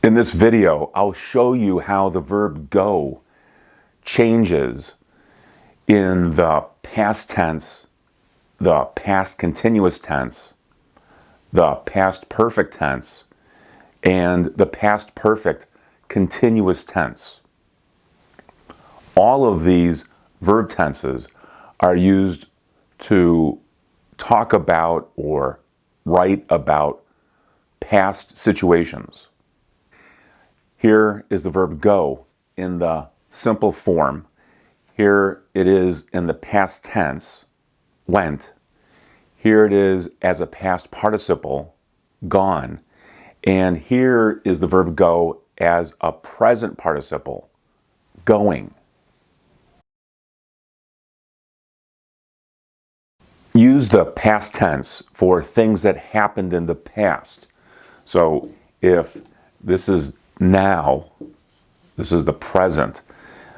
In this video, I'll show you how the verb go changes in the past tense, the past continuous tense, the past perfect tense, and the past perfect continuous tense. All of these verb tenses are used to talk about or write about past situations. Here is the verb go in the simple form. Here it is in the past tense, went. Here it is as a past participle, gone. And here is the verb go as a present participle, going. Use the past tense for things that happened in the past. So if this is now, this is the present.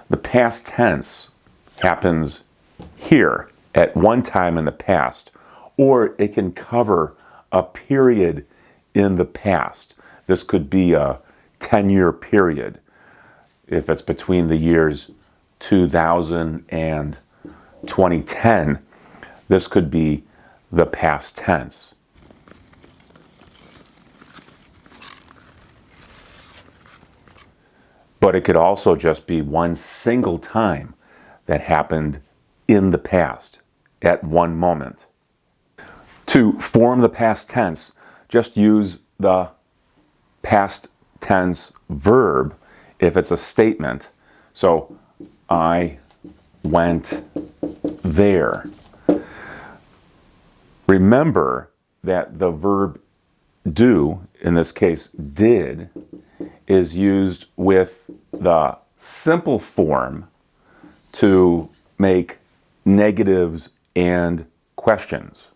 The past tense happens here at one time in the past, or it can cover a period in the past. This could be a 10-year period if it's between the years 2000 and 2010. This could be the past tense. But it could also just be one single time that happened in the past, at one moment. To form the past tense, just use the past tense verb if it's a statement. So, I went there. Remember that the verb do, in this case did, is used with the simple form to make negatives and questions.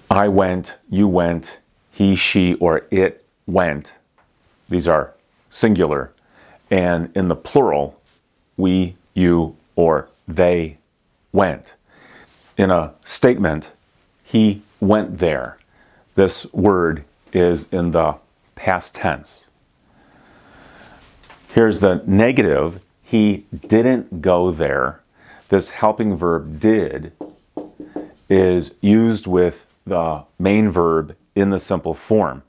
I went, you went, he, she, or it went. These are singular. And in the plural, we, you, or they went. In a statement, he went there. This word is in the past tense. Here's the negative, he didn't go there. This helping verb did is used with the main verb in the simple form.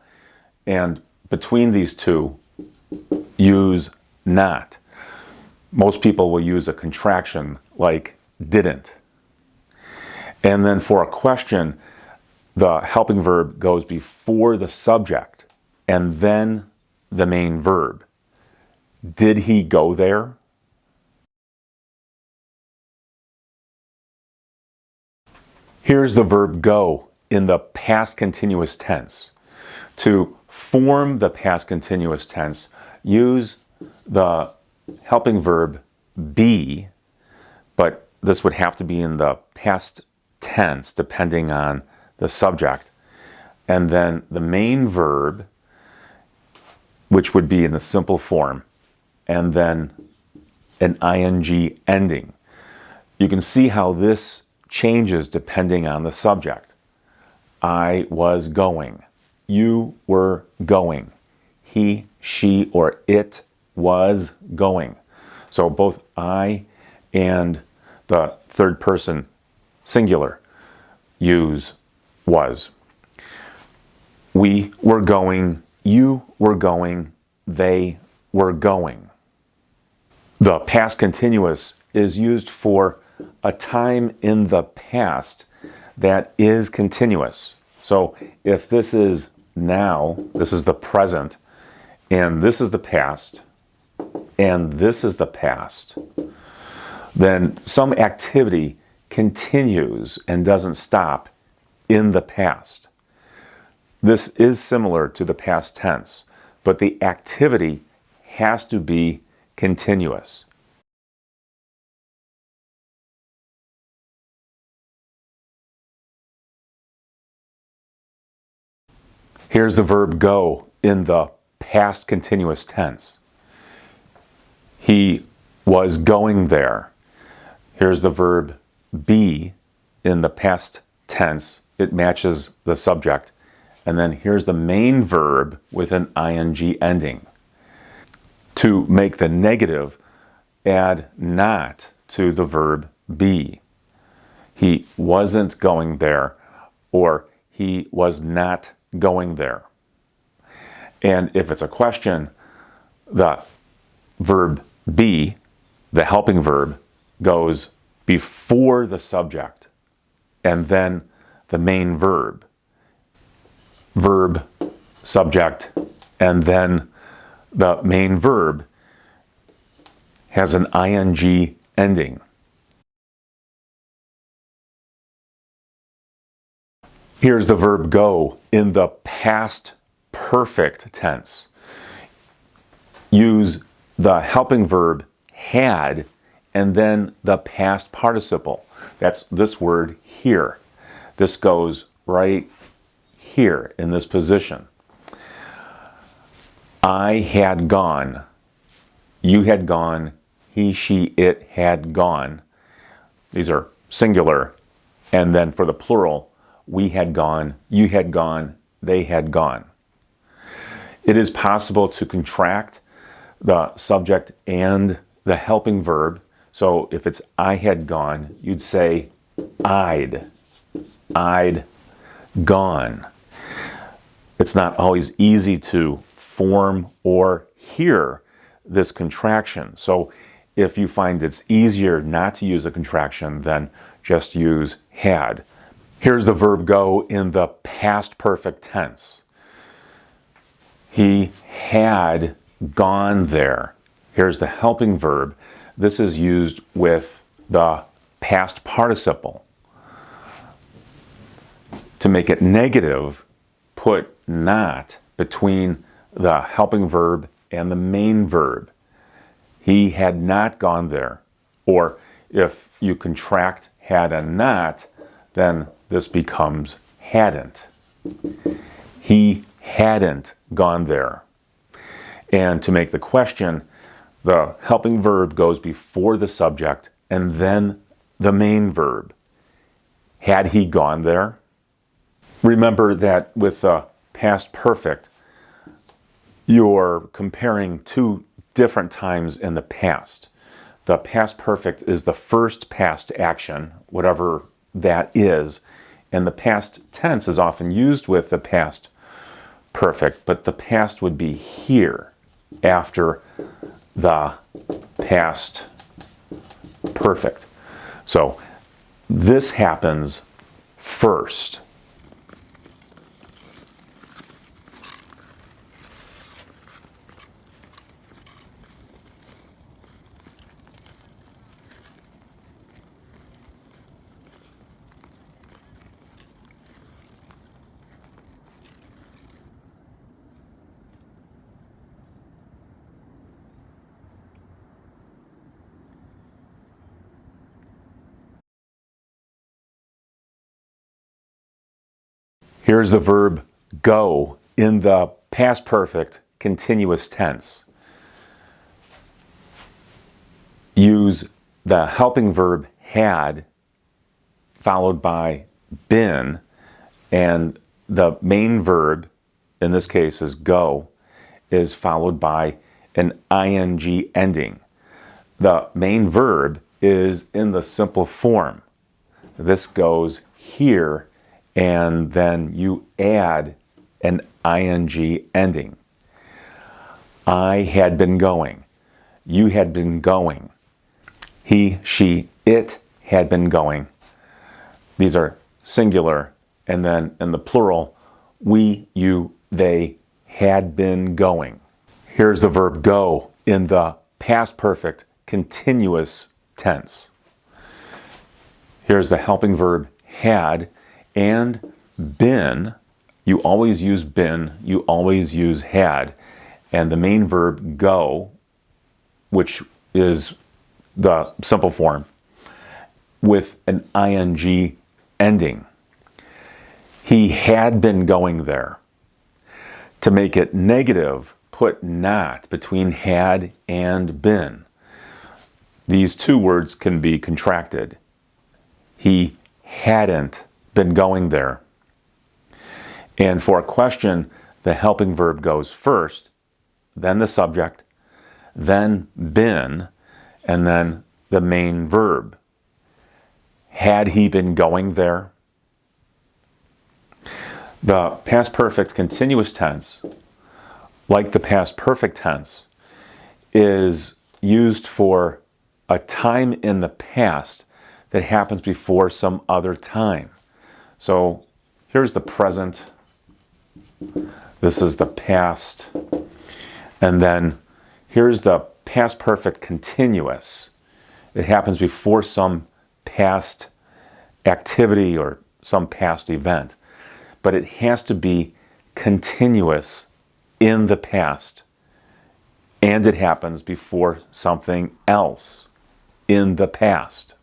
And between these two, use not. Most people will use a contraction like didn't. And then for a question, the helping verb goes before the subject and then the main verb. Did he go there? Here's the verb go in the past continuous tense. To form the past continuous tense, use the helping verb be, but this would have to be in the past tense depending on the subject. And then the main verb, which would be in the simple form, and then an ing ending. You can see how this changes depending on the subject. I was going. You were going. He, she, or it was going. So both I and the third person singular use was. We were going. You were going. They were going. The past continuous is used for a time in the past that is continuous. So if this is now, this is the present, and this is the past, and this is the past, then some activity continues and doesn't stop in the past. This is similar to the past tense, but the activity has to be continuous. Here's the verb go in the past continuous tense. He was going there. Here's the verb be in the past tense. It matches the subject. And then here's the main verb with an ing ending. To make the negative, add not to the verb be. He wasn't going there, or he was not going there. And if it's a question, the verb be, the helping verb, goes before the subject and then the main verb. Verb, subject, and then the main verb has an ing ending. Here's the verb go in the past perfect tense. Use the helping verb had and then the past participle. That's this word here. This goes right here in this position. I had gone. You had gone. He, she, it had gone. These are singular. And then for the plural, we had gone, you had gone, they had gone. It is possible to contract the subject and the helping verb. So if it's I had gone, you'd say I'd gone. It's not always easy to form or hear this contraction. So if you find it's easier not to use a contraction, then just use had. Here's the verb go in the past perfect tense. He had gone there. Here's the helping verb. This is used with the past participle. To make it negative, put not between the helping verb and the main verb. He had not gone there. Or if you contract had and not, then this becomes hadn't. He hadn't gone there. And to make the question, the helping verb goes before the subject and then the main verb. Had he gone there? Remember that with the past perfect, you're comparing two different times in the past. The past perfect is the first past action, whatever that is, and the past tense is often used with the past perfect, but the past would be here after the past perfect. So this happens first. Here's the verb go in the past perfect continuous tense. Use the helping verb had followed by been, and the main verb, in this case is go, is followed by an ing ending. The main verb is in the simple form. This goes here, and then you add an ing ending. I had been going. You had been going. He, she, it had been going. These are singular, and then in the plural, we, you, they had been going. Here's the verb go in the past perfect continuous tense. Here's the helping verb had and been. You always use been, you always use had, and the main verb go, which is the simple form, with an ing ending. He had been going there. To make it negative, put not between had and been. These two words can be contracted. He hadn't been going there. And for a question, the helping verb goes first, then the subject, then been, and then the main verb. Had he been going there? The past perfect continuous tense, like the past perfect tense, is used for a time in the past that happens before some other time. So here's the present. This is the past. And then here's the past perfect continuous. It happens before some past activity or some past event. But it has to be continuous in the past. And it happens before something else in the past.